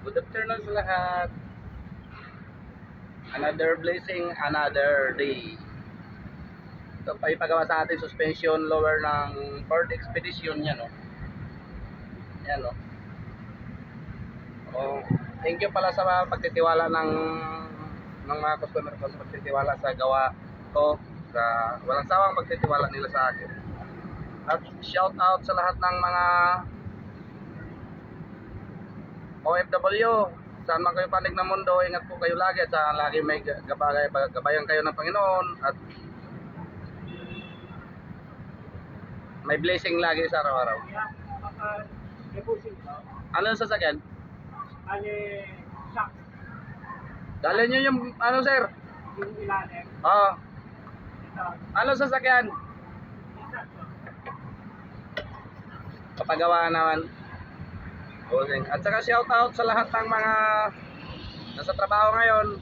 Good afternoon sa lahat. Another blessing, another day. Ito pa ipagawa sa ating suspension lower ng Ford Expedition yan, no? Yan, no? Oh, thank you pala sa pagtitiwala ng mga customer ko sa pagtitiwala sa gawa ko, sa walang sawang pagtitiwala nila sa akin. At shout out sa lahat ng mga OFW, saan man kayo panig ng mundo, ingat po kayo lagi at saan lagi may gabayan kayo ng Panginoon at may blessing lagi sa araw-araw. Ano yung sasakyan? Dalhin nyo yung ano, sir? Yung ilalim. Oo. Ito. Ano sasakyan? Kapagawa naman. Okay. At saka shout out sa lahat ng mga nasa trabaho ngayon,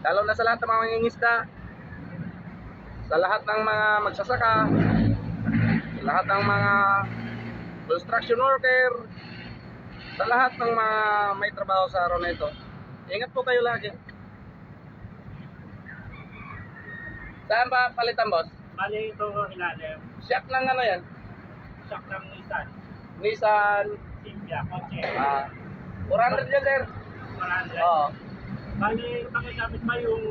lalo na sa lahat ng mga mangingisda, sa lahat ng mga magsasaka, sa lahat ng mga construction worker, sa lahat ng mga may trabaho sa araw na ito. Ingat po kayo lagi. Saan ba palitan, boss? Bali ito ilalim. Shock lang ano yan? Shock ng Nissan. Nissan Silvia, kotse. 400 yan, sir. 100. Oo. Bali, pakigamit ba yung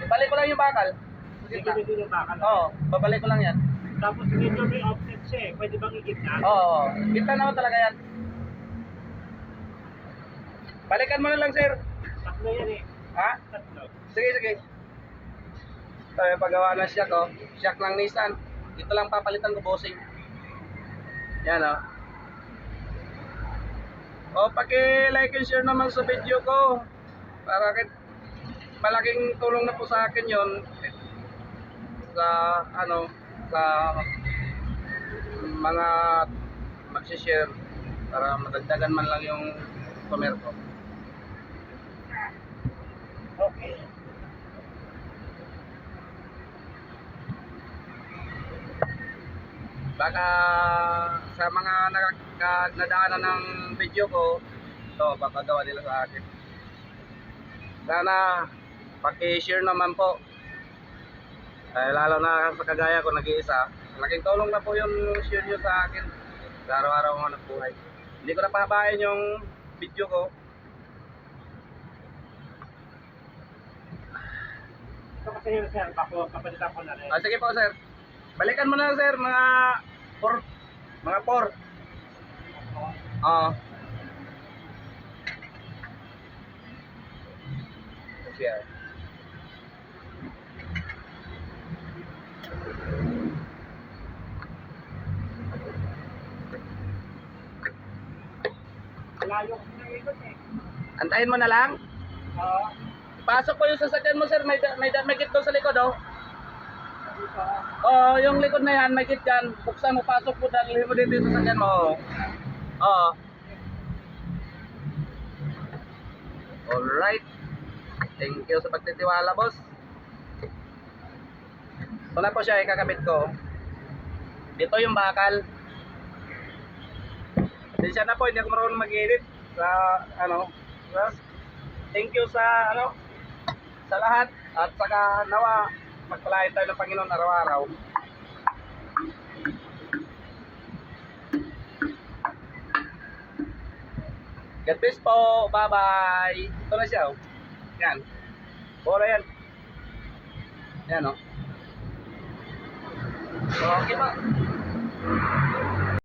Ibalik ko lang yung bakal. sigurado yung bakal? Oo, babalik ko lang yan. Tapos medyo may offset siya eh. Pwede bang igitna? Oo, kita naman talaga yan. Balikan mo na lang, sir. Tatlo yan eh. Ha? Tatlo. Sige, sige. Ito yung paggawa ng shock, oh. Shock ng Nissan. Ito lang papalitan ko, bossing. Yan, oh. O, paki-like and share naman sa video ko. Para kahit malaking tulong na po sa akin yon sa, ano, sa mga magsishare para madagdagan man lang yung customer ko. Okay. Baka sa mga nadaanan ng video ko, ito, baka gawa nila sa akin. Sana, paki-share naman po. Lalo na sa kagaya ko, nag-iisa. Malaking tulong na po yung share nyo sa akin sa araw-araw ng hanap buhay. Hindi ko na pahabain yung video ko. Ito kasi yung sir, bako kapalitan ko na rin. Sige po, sir. Balikan mo na, sir, mga 4. Mga 4. Oo. Yan. Layo ko na ikot eh. Antayin mo na lang. Oo. Pasok ko yung sasakyan mo, sir. May kit doon sa likod, oh. Dito. Oo, yung likod na yan, may kit yan. Buksan mo, pasok mo, dalhin mo dito yung sasakyan mo. Oo. Alright. Thank you sa pagtitiwala, boss. Ito na po siya, ikakabit ko. Dito yung bakal. Siya na po, hindi ako marunong mag-edit sa, ano, thank you sa, ano, sa lahat. At saka, nawa, magpalain tayo ng Panginoon araw-araw. God bless po. Bye-bye. Ito na siya, oh. Yan. Bora yan. Yan, oh. Okay ba?